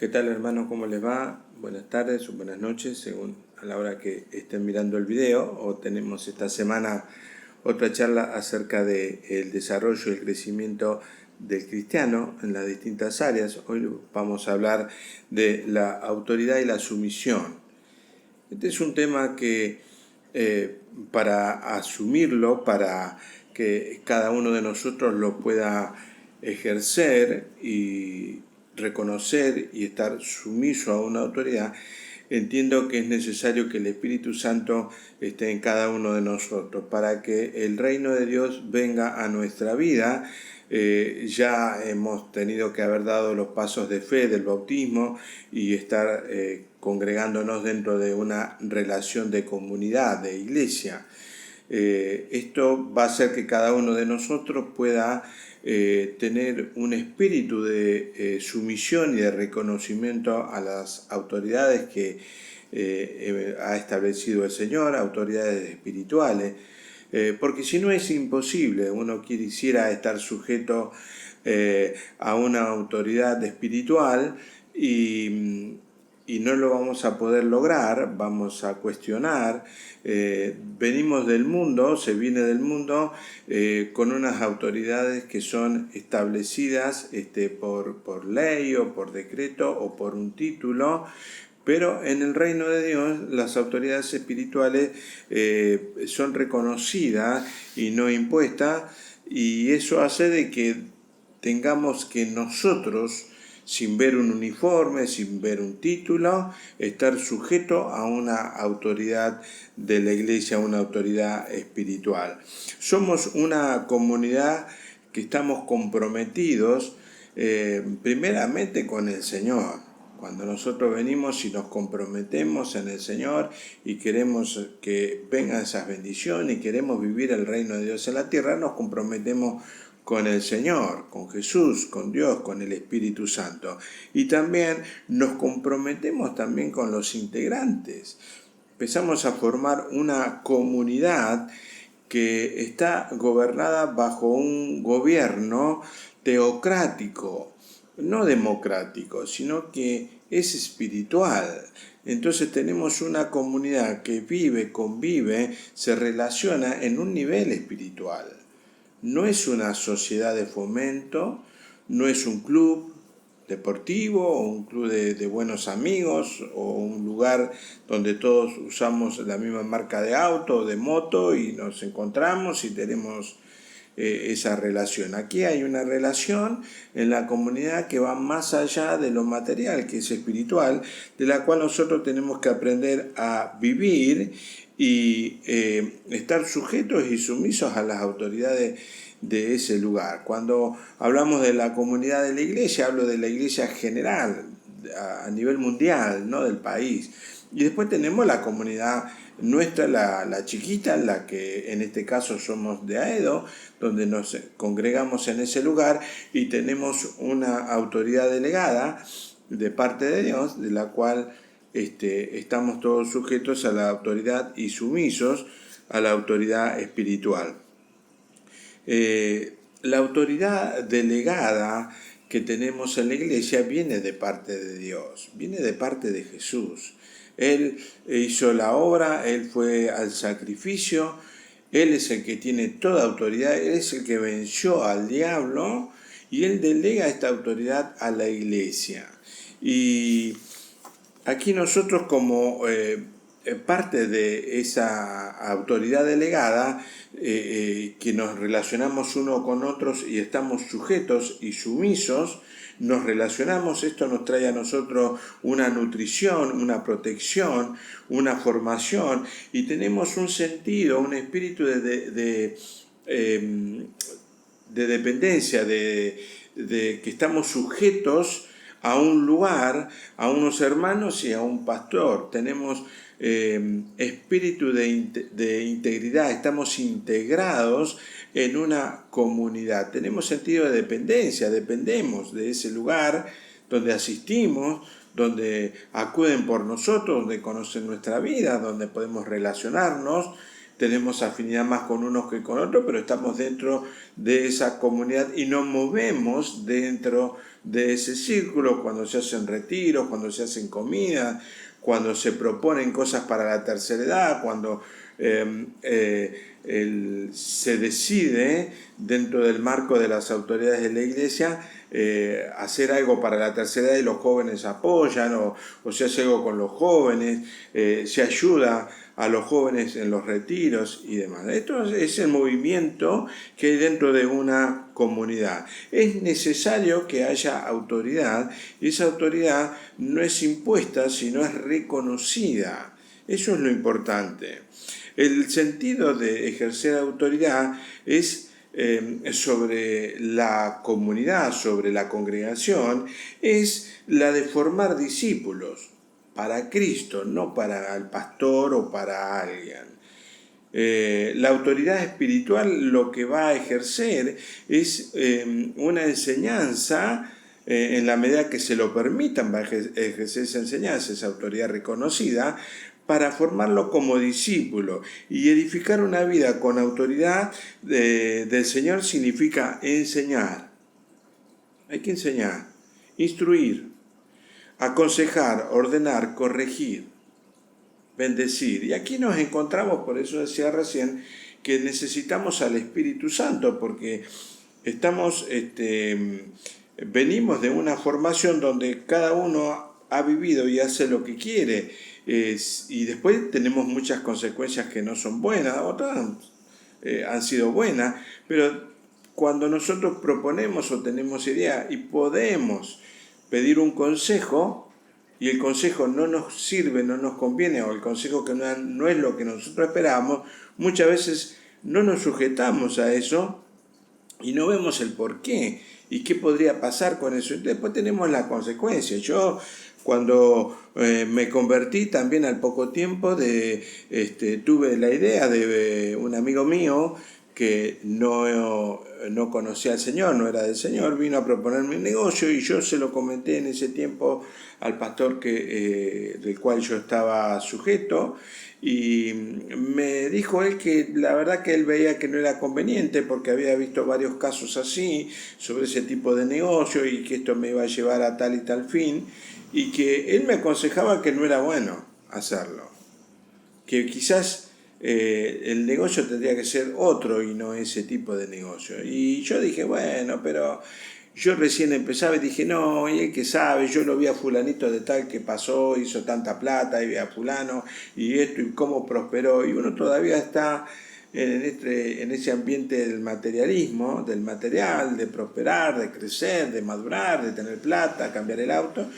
¿Qué tal, hermanos? ¿Cómo les va? Buenas tardes o buenas noches, según a la hora que estén mirando el video. O tenemos esta semana otra charla acerca del desarrollo y el crecimiento del cristiano en las distintas áreas. Hoy vamos a hablar de la autoridad y la sumisión. Este es un tema que para asumirlo, para que cada uno de nosotros lo pueda ejercer y reconocer y estar sumiso a una autoridad, entiendo que es necesario que el Espíritu Santo esté en cada uno de nosotros para que el reino de Dios venga a nuestra vida. Ya hemos tenido que haber dado los pasos de fe del bautismo y estar congregándonos dentro de una relación de comunidad, de iglesia. Esto va a hacer que cada uno de nosotros pueda tener un espíritu de sumisión y de reconocimiento a las autoridades que ha establecido el Señor, autoridades espirituales, porque si no es imposible. Uno quisiera estar sujeto a una autoridad espiritual y no lo vamos a poder lograr, vamos a cuestionar. Venimos del mundo, se viene del mundo con unas autoridades que son establecidas por ley o por decreto o por un título, pero en el reino de Dios las autoridades espirituales son reconocidas y no impuestas, y eso hace de que tengamos que nosotros, sin ver un uniforme, sin ver un título, estar sujeto a una autoridad de la iglesia, una autoridad espiritual. Somos una comunidad que estamos comprometidos primeramente con el Señor. Cuando nosotros venimos y nos comprometemos en el Señor y queremos que vengan esas bendiciones y queremos vivir el reino de Dios en la tierra, nos comprometemos con el Señor, con Jesús, con Dios, con el Espíritu Santo. Y también nos comprometemos también con los integrantes. Empezamos a formar una comunidad que está gobernada bajo un gobierno teocrático, no democrático, sino que es espiritual. Entonces tenemos una comunidad que vive, convive, se relaciona en un nivel espiritual. No es una sociedad de fomento, no es un club deportivo o un club de buenos amigos o un lugar donde todos usamos la misma marca de auto o de moto y nos encontramos y tenemos esa relación. Aquí hay una relación en la comunidad que va más allá de lo material, que es espiritual, de la cual nosotros tenemos que aprender a vivir y estar sujetos y sumisos a las autoridades de ese lugar. Cuando hablamos de la comunidad de la iglesia, hablo de la iglesia general, a nivel mundial, ¿no? Del país. Y después tenemos la comunidad nuestra, la chiquita, la que en este caso somos de Aedo, donde nos congregamos en ese lugar y tenemos una autoridad delegada de parte de Dios, de la cual estamos todos sujetos a la autoridad y sumisos a la autoridad espiritual. La autoridad delegada que tenemos en la iglesia viene de parte de Dios, viene de parte de Jesús. Él hizo la obra, Él fue al sacrificio, Él es el que tiene toda autoridad, Él es el que venció al diablo y Él delega esta autoridad a la iglesia. Y aquí nosotros como parte de esa autoridad delegada, que nos relacionamos uno con otros y estamos sujetos y sumisos, nos relacionamos, esto nos trae a nosotros una nutrición, una protección, una formación, y tenemos un sentido, un espíritu de dependencia, de que estamos sujetos a un lugar, a unos hermanos y a un pastor. Tenemos espíritu de integridad, estamos integrados en una comunidad. Tenemos sentido de dependencia, dependemos de ese lugar donde asistimos, donde acuden por nosotros, donde conocen nuestra vida, donde podemos relacionarnos. tenemos afinidad más con unos que con otros, pero estamos dentro de esa comunidad y nos movemos dentro de ese círculo cuando se hacen retiros, cuando se hacen comidas, cuando se proponen cosas para la tercera edad, cuando se decide dentro del marco de las autoridades de la iglesia hacer algo para la tercera edad y los jóvenes apoyan, o se hace algo con los jóvenes, se ayuda a los jóvenes en los retiros y demás. Esto es el movimiento que hay dentro de una comunidad. Es necesario que haya autoridad y esa autoridad no es impuesta, sino es reconocida. Eso es lo importante. El sentido de ejercer autoridad es sobre la comunidad, sobre la congregación, es la de formar discípulos para Cristo, no para el pastor o para alguien. La autoridad espiritual lo que va a ejercer es una enseñanza, en la medida que se lo permitan, va a ejercer esa enseñanza, esa autoridad reconocida, para formarlo como discípulo. Y edificar una vida con autoridad del Señor significa enseñar. Hay que enseñar, instruir, aconsejar, ordenar, corregir, bendecir. Y aquí nos encontramos, por eso decía recién, que necesitamos al Espíritu Santo, porque venimos de una formación donde cada uno ha vivido y hace lo que quiere, y después tenemos muchas consecuencias que no son buenas, otras han sido buenas, pero cuando nosotros proponemos o tenemos idea y podemos pedir un consejo, y el consejo no nos sirve, no nos conviene, o el consejo que no es lo que nosotros esperábamos, muchas veces no nos sujetamos a eso y no vemos el por qué y qué podría pasar con eso. Y después tenemos las consecuencias. Yo, cuando me convertí también al poco tiempo, tuve la idea de un amigo mío que no conocía al Señor, no era del Señor, vino a proponerme un negocio y yo se lo comenté en ese tiempo al pastor del cual yo estaba sujeto, y me dijo él que la verdad que él veía que no era conveniente porque había visto varios casos así sobre ese tipo de negocio y que esto me iba a llevar a tal y tal fin, y que él me aconsejaba que no era bueno hacerlo, que quizás el negocio tendría que ser otro y no ese tipo de negocio. Y yo dije, bueno, pero yo recién empezaba y dije, no, y el que sabe, yo lo vi a fulanito de tal que pasó, hizo tanta plata, y vi a fulano, y esto, y cómo prosperó, y uno todavía está en ese ambiente del materialismo, del material, de prosperar, de crecer, de madurar, de tener plata, cambiar el auto,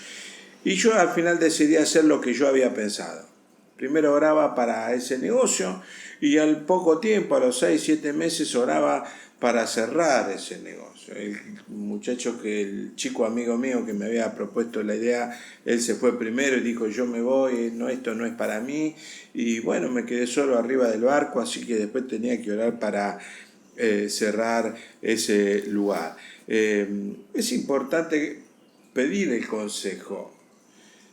y yo al final decidí hacer lo que yo había pensado. Primero oraba para ese negocio y al poco tiempo, a los 6-7 meses, oraba para cerrar ese negocio. El muchacho, el chico amigo mío que me había propuesto la idea, él se fue primero y dijo, yo me voy, no, esto no es para mí. Y bueno, me quedé solo arriba del barco, así que después tenía que orar para cerrar ese lugar. Es importante pedir el consejo.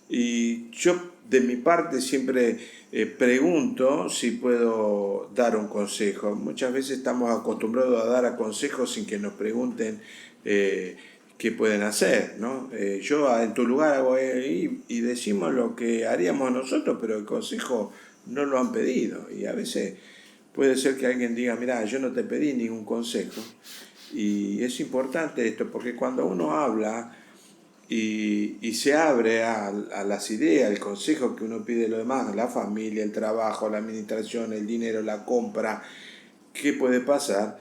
Y yo de mi parte siempre pregunto si puedo dar un consejo. Muchas veces estamos acostumbrados a dar consejos sin que nos pregunten qué pueden hacer, ¿no? Yo en tu lugar hago y decimos lo que haríamos nosotros, pero el consejo no lo han pedido. Y a veces puede ser que alguien diga, mirá, yo no te pedí ningún consejo. Y es importante esto, porque cuando uno habla y se abre a las ideas, el consejo que uno pide de lo demás, la familia, el trabajo, la administración, el dinero, la compra, ¿qué puede pasar?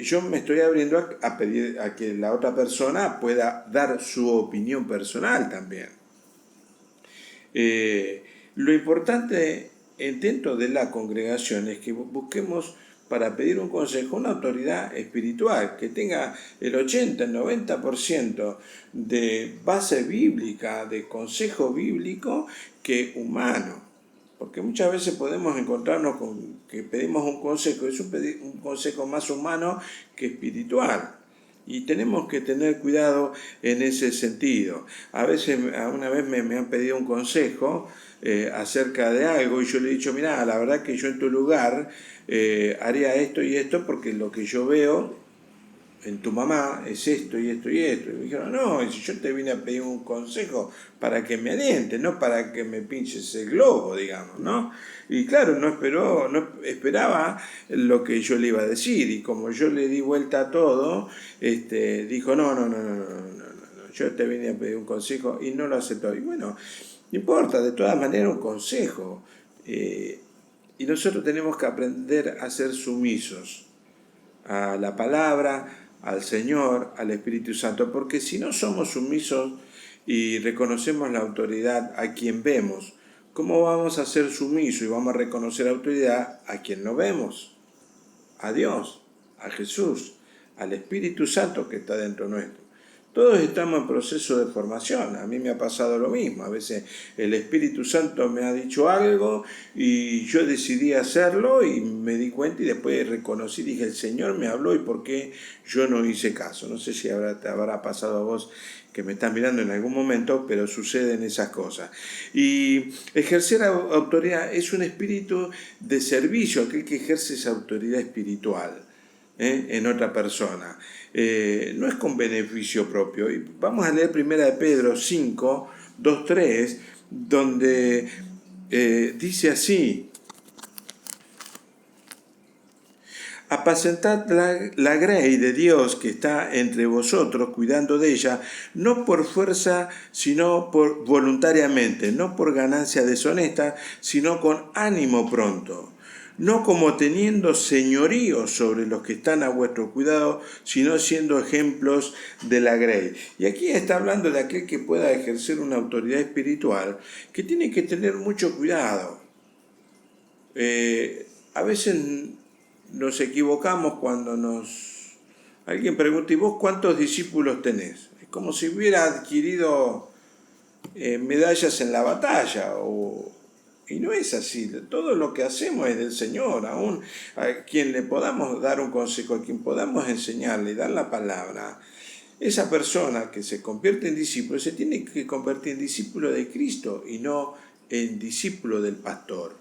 Yo me estoy abriendo a pedir a que la otra persona pueda dar su opinión personal también. Lo importante dentro de la congregación es que busquemos para pedir un consejo una autoridad espiritual que tenga el 80, el 90% de base bíblica, de consejo bíblico, que humano. Porque muchas veces podemos encontrarnos con que pedimos un consejo, es un consejo más humano que espiritual. Y tenemos que tener cuidado en ese sentido. A veces, una vez me han pedido un consejo acerca de algo y yo le he dicho, mirá, la verdad que yo en tu lugar haría esto y esto porque lo que yo veo en tu mamá es esto y esto y esto. Y me dijeron, no, y si yo te vine a pedir un consejo para que me aliente, no para que me pinches el globo, digamos, ¿no? Y claro, no esperaba lo que yo le iba a decir, y como yo le di vuelta a todo, dijo, no, yo te vine a pedir un consejo y no lo aceptó. Y bueno, no importa, de todas maneras un consejo. Y nosotros tenemos que aprender a ser sumisos a la palabra, al Señor, al Espíritu Santo, porque si no somos sumisos y reconocemos la autoridad a quien vemos, ¿cómo vamos a ser sumisos y vamos a reconocer autoridad a quien no vemos? A Dios, a Jesús, al Espíritu Santo que está dentro nuestro. Todos estamos en proceso de formación. A mí me ha pasado lo mismo. A veces el Espíritu Santo me ha dicho algo y yo decidí hacerlo y me di cuenta y después reconocí, dije, el Señor me habló y por qué yo no hice caso. No sé si te habrá pasado a vos que me estás mirando en algún momento, pero suceden esas cosas. Y ejercer autoridad es un espíritu de servicio, aquel que ejerce esa autoridad espiritual en otra persona. No es con beneficio propio. Y vamos a leer 1 de Pedro 5, 2, 3, donde dice así: apacentad la grey de Dios que está entre vosotros, cuidando de ella, no por fuerza, sino por voluntariamente, no por ganancia deshonesta, sino con ánimo pronto, no como teniendo señorío sobre los que están a vuestro cuidado, sino siendo ejemplos de la grey. Y aquí está hablando de aquel que pueda ejercer una autoridad espiritual, que tiene que tener mucho cuidado. A veces nos equivocamos cuando alguien pregunta, ¿y vos cuántos discípulos tenés? Es como si hubiera adquirido medallas en la batalla, y no es así. Todo lo que hacemos es del Señor. Aún a quien le podamos dar un consejo, a quien podamos enseñarle, dar la palabra, esa persona que se convierte en discípulo se tiene que convertir en discípulo de Cristo y no en discípulo del pastor.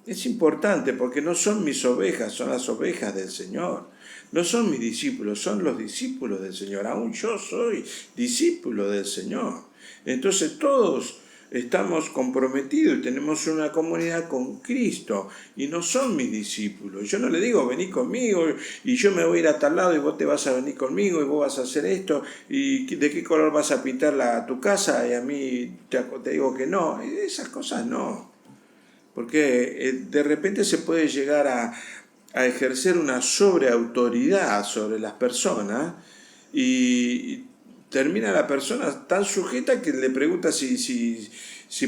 Es importante porque no son mis ovejas, son las ovejas del Señor. No son mis discípulos, son los discípulos del Señor. Aún yo soy discípulo del Señor. Entonces todos estamos comprometidos y tenemos una comunidad con Cristo y no son mis discípulos. Yo no le digo, vení conmigo y yo me voy a ir a tal lado y vos te vas a venir conmigo y vos vas a hacer esto y de qué color vas a pintar tu casa y a mí te digo que no. Esas cosas no. Porque de repente se puede llegar a ejercer una sobreautoridad sobre las personas y termina la persona tan sujeta que le pregunta si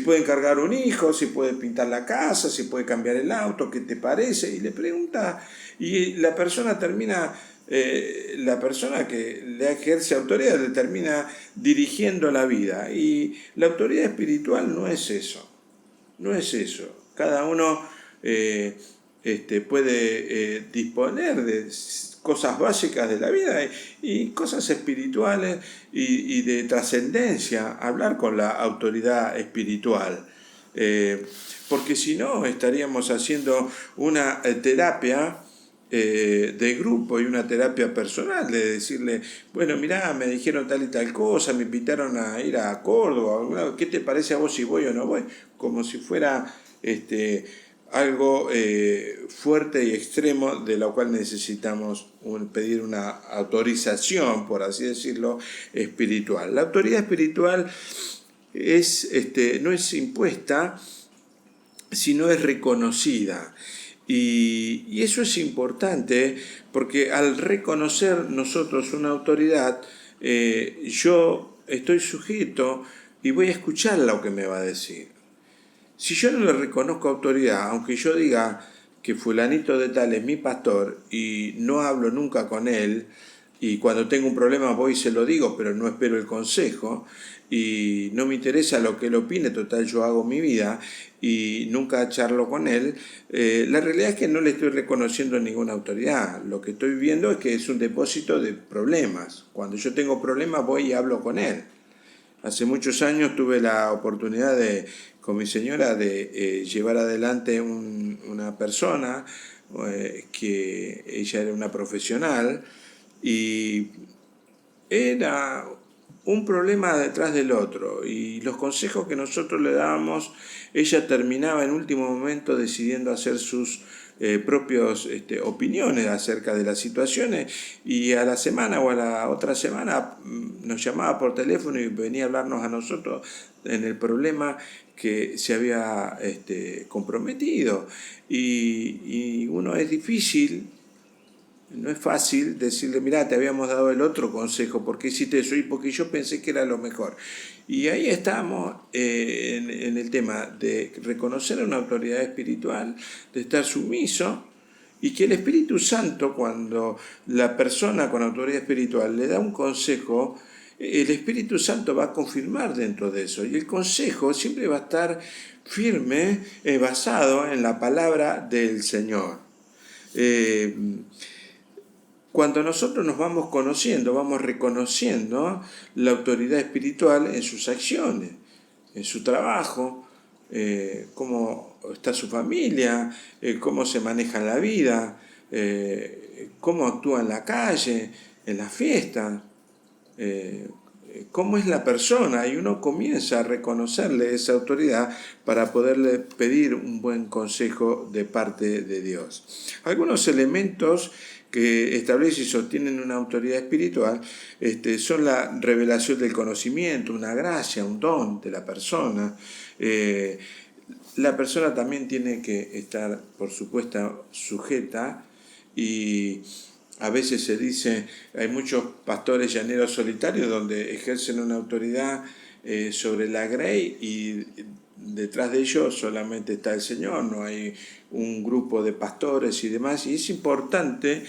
puede encargar un hijo, si puede pintar la casa, si puede cambiar el auto, ¿qué te parece? Y le pregunta, y la persona termina, la persona que le ejerce autoridad le termina dirigiendo la vida. Y la autoridad espiritual no es eso, no es eso. Cada uno puede disponer de cosas básicas de la vida y cosas espirituales y de trascendencia, hablar con la autoridad espiritual. Porque si no, estaríamos haciendo una terapia de grupo y una terapia personal, de decirle, bueno, mirá, me dijeron tal y tal cosa, me invitaron a ir a Córdoba, ¿qué te parece a vos si voy o no voy? Como si fuera algo fuerte y extremo, de lo cual necesitamos pedir una autorización, por así decirlo, espiritual. La autoridad espiritual no es impuesta, sino es reconocida. Y eso es importante porque al reconocer nosotros una autoridad, yo estoy sujeto y voy a escuchar lo que me va a decir. Si yo no le reconozco autoridad, aunque yo diga que fulanito de tal es mi pastor y no hablo nunca con él y cuando tengo un problema voy y se lo digo, pero no espero el consejo, y no me interesa lo que él opine, total yo hago mi vida y nunca charlo con él, la realidad es que no le estoy reconociendo ninguna autoridad. Lo que estoy viendo es que es un depósito de problemas. Cuando yo tengo problemas voy y hablo con él. Hace muchos años tuve la oportunidad con mi señora de llevar adelante una persona que ella era una profesional y era un problema detrás del otro, y los consejos que nosotros le dábamos, ella terminaba en último momento decidiendo hacer sus propias opiniones acerca de las situaciones, y a la semana o a la otra semana nos llamaba por teléfono y venía a hablarnos a nosotros en el problema que se había comprometido. Y uno es difícil, no es fácil decirle, mirá, te habíamos dado el otro consejo, ¿por qué hiciste eso? Y porque yo pensé que era lo mejor. Y ahí estamos en el tema de reconocer a una autoridad espiritual, de estar sumiso, y que el Espíritu Santo, cuando la persona con autoridad espiritual le da un consejo, el Espíritu Santo va a confirmar dentro de eso. Y el consejo siempre va a estar firme, basado en la palabra del Señor. Cuando nosotros nos vamos conociendo, vamos reconociendo la autoridad espiritual en sus acciones, en su trabajo, cómo está su familia, cómo se maneja en la vida, cómo actúa en la calle, en la fiesta, cómo es la persona, y uno comienza a reconocerle esa autoridad para poderle pedir un buen consejo de parte de Dios. Algunos elementos que establece y sostienen una autoridad espiritual son la revelación del conocimiento, una gracia, un don de la persona. La persona también tiene que estar, por supuesto, sujeta, y a veces se dice, hay muchos pastores llaneros solitarios donde ejercen una autoridad sobre la grey, y detrás de ellos solamente está el Señor, no hay un grupo de pastores y demás, y es importante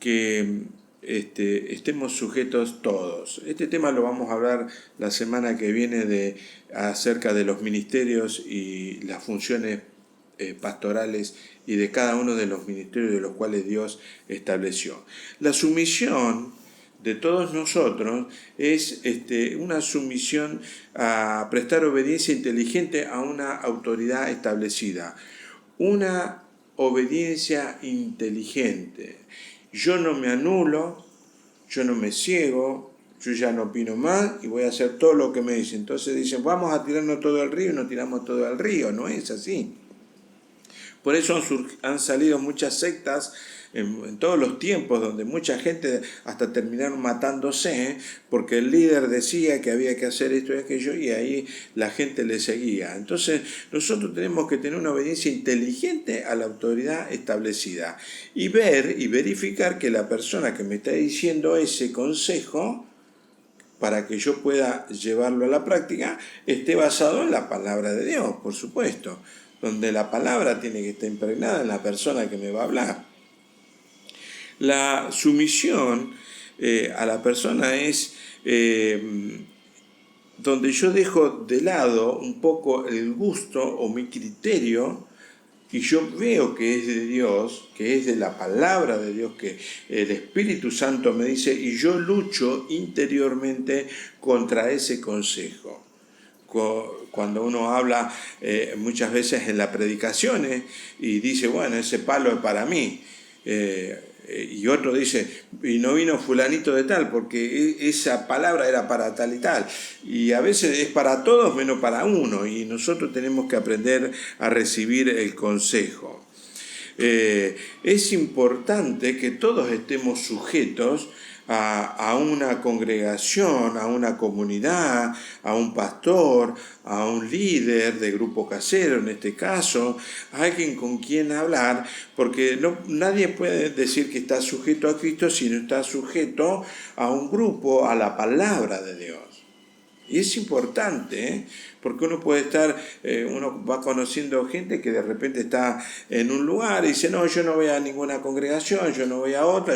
que estemos sujetos todos. Este tema lo vamos a hablar la semana que viene acerca de los ministerios y las funciones pastorales y de cada uno de los ministerios de los cuales Dios estableció. La sumisión de todos nosotros es una sumisión a prestar obediencia inteligente a una autoridad establecida. Una obediencia inteligente. Yo no me anulo, yo no me ciego, yo ya no opino más y voy a hacer todo lo que me dicen. Entonces dicen, vamos a tirarnos todo al río, y no tiramos todo al río. No es así. Por eso han salido muchas sectas en todos los tiempos, donde mucha gente hasta terminaron matándose, porque el líder decía que había que hacer esto y aquello, y ahí la gente le seguía. Entonces nosotros tenemos que tener una obediencia inteligente a la autoridad establecida, y ver y verificar que la persona que me está diciendo ese consejo, para que yo pueda llevarlo a la práctica, esté basado en la palabra de Dios, por supuesto, donde la palabra tiene que estar impregnada en la persona que me va a hablar. La sumisión a la persona es donde yo dejo de lado un poco el gusto o mi criterio, y yo veo que es de Dios, que es de la palabra de Dios, que el Espíritu Santo me dice, y yo lucho interiormente contra ese consejo. Cuando uno habla muchas veces en las predicaciones y dice, bueno, ese palo es para mí, y otro dice, y no vino fulanito de tal, porque esa palabra era para tal y tal. Y a veces es para todos menos para uno, y nosotros tenemos que aprender a recibir el consejo. Es importante que todos estemos sujetos a una congregación, a una comunidad, a un pastor, a un líder de grupo casero, en este caso, a alguien con quien hablar, porque nadie puede decir que está sujeto a Cristo si no está sujeto a un grupo, a la palabra de Dios. Y es importante, porque uno puede estar, uno va conociendo gente que de repente está en un lugar y dice, no, yo no voy a ninguna congregación, yo no voy a otra,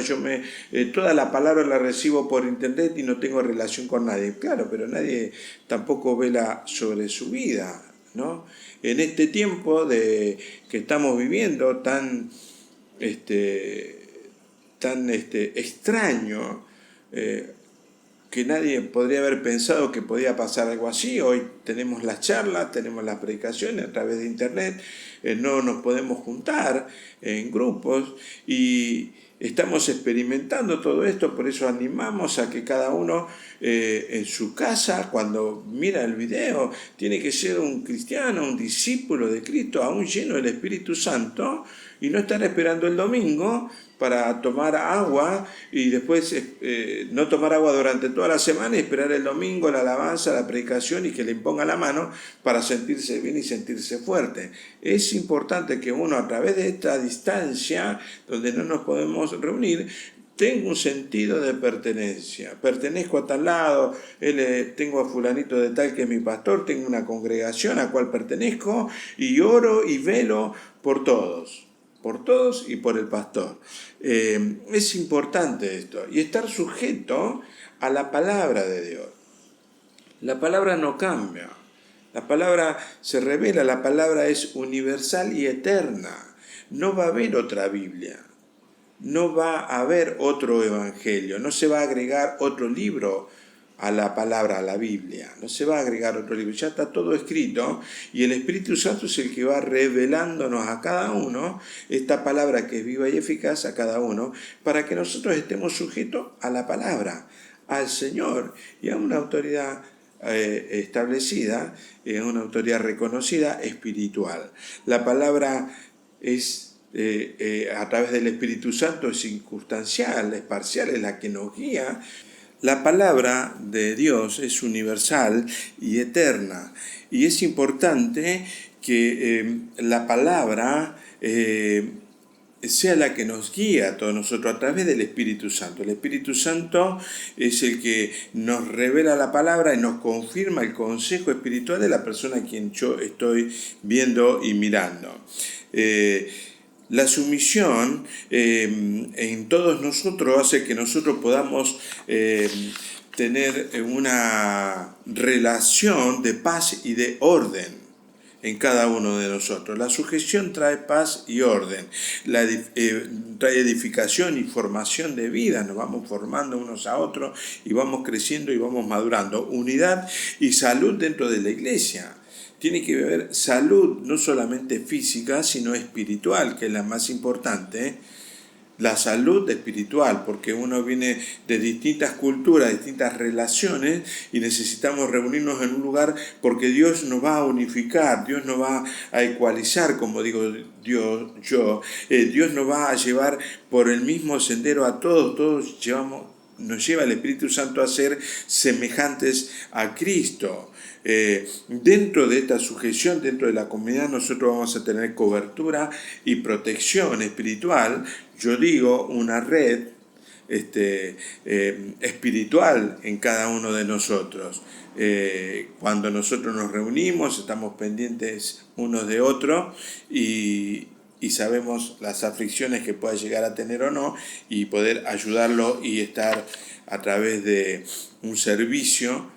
toda la palabra la recibo por internet y no tengo relación con nadie. Claro, pero nadie tampoco vela sobre su vida, ¿no? En este tiempo que estamos viviendo tan extraño, que nadie podría haber pensado que podía pasar algo así. Hoy tenemos las charlas, tenemos las predicaciones a través de internet, no nos podemos juntar en grupos y estamos experimentando todo esto, por eso animamos a que cada uno en su casa, cuando mira el video, tiene que ser un cristiano, un discípulo de Cristo, aún lleno del Espíritu Santo, y no estar esperando el domingo para tomar agua y después no tomar agua durante toda la semana y esperar el domingo, la alabanza, la predicación y que le imponga la mano para sentirse bien y sentirse fuerte. Es importante que uno, a través de esta distancia donde no nos podemos reunir, tengo un sentido de pertenencia. Pertenezco a tal lado, tengo a fulanito de tal que es mi pastor, tengo una congregación a la cual pertenezco y oro y velo por todos y por el pastor. Es importante esto y estar sujeto a la palabra de Dios. La palabra no cambia, la palabra se revela, la palabra es universal y eterna. No va a haber otra Biblia, no va a haber otro evangelio, no se va a agregar otro libro a la palabra, a la Biblia. No se va a agregar otro libro, ya está todo escrito y el Espíritu Santo es el que va revelándonos a cada uno esta palabra que es viva y eficaz a cada uno para que nosotros estemos sujetos a la palabra, al Señor y a una autoridad establecida, una autoridad reconocida espiritual. La palabra es a través del Espíritu Santo es circunstancial, es parcial, es la que nos guía. La palabra de Dios es universal y eterna y es importante que la palabra sea la que nos guía a todos nosotros a través del Espíritu Santo. El Espíritu Santo es el que nos revela la palabra y nos confirma el consejo espiritual de la persona a quien yo estoy viendo y mirando. La sumisión en todos nosotros hace que nosotros podamos tener una relación de paz y de orden en cada uno de nosotros. La sujeción trae paz y orden, trae edificación y formación de vida, nos vamos formando unos a otros y vamos creciendo y vamos madurando. Unidad y salud dentro de la iglesia. Tiene que haber salud no solamente física, sino espiritual, que es la más importante. La salud espiritual, porque uno viene de distintas culturas, distintas relaciones y necesitamos reunirnos en un lugar porque Dios nos va a unificar, Dios nos va a ecualizar, como digo Dios nos va a llevar por el mismo sendero a todos nos lleva el Espíritu Santo a ser semejantes a Cristo. Dentro de esta sujeción, dentro de la comunidad, nosotros vamos a tener cobertura y protección espiritual. Yo digo, una red espiritual en cada uno de nosotros. Cuando nosotros nos reunimos, estamos pendientes unos de otros y sabemos las aflicciones que pueda llegar a tener o no y poder ayudarlo y estar a través de un servicio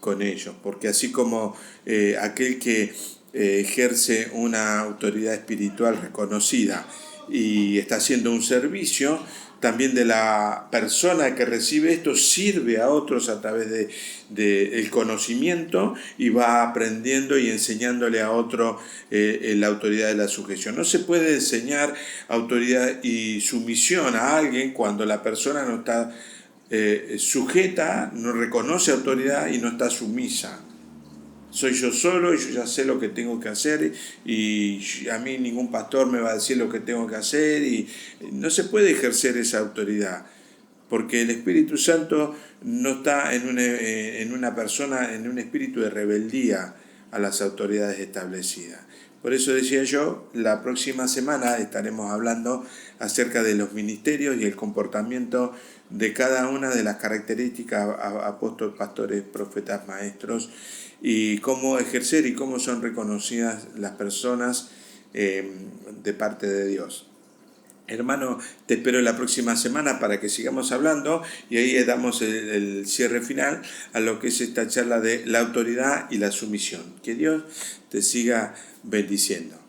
con ellos, porque así como aquel que ejerce una autoridad espiritual reconocida y está haciendo un servicio, también de la persona que recibe esto sirve a otros a través del conocimiento y va aprendiendo y enseñándole a otro la autoridad de la sujeción. No se puede enseñar autoridad y sumisión a alguien cuando la persona no está sujeta, no reconoce autoridad y no está sumisa. Soy yo solo y yo ya sé lo que tengo que hacer y a mí ningún pastor me va a decir lo que tengo que hacer y no se puede ejercer esa autoridad porque el Espíritu Santo no está en una persona, en un espíritu de rebeldía a las autoridades establecidas. Por eso decía yo, la próxima semana estaremos hablando acerca de los ministerios y el comportamiento de cada una de las características apóstoles, pastores, profetas, maestros, y cómo ejercer y cómo son reconocidas las personas de parte de Dios. Hermano, te espero la próxima semana para que sigamos hablando y ahí damos el cierre final a lo que es esta charla de la autoridad y la sumisión. Que Dios te siga bendiciendo.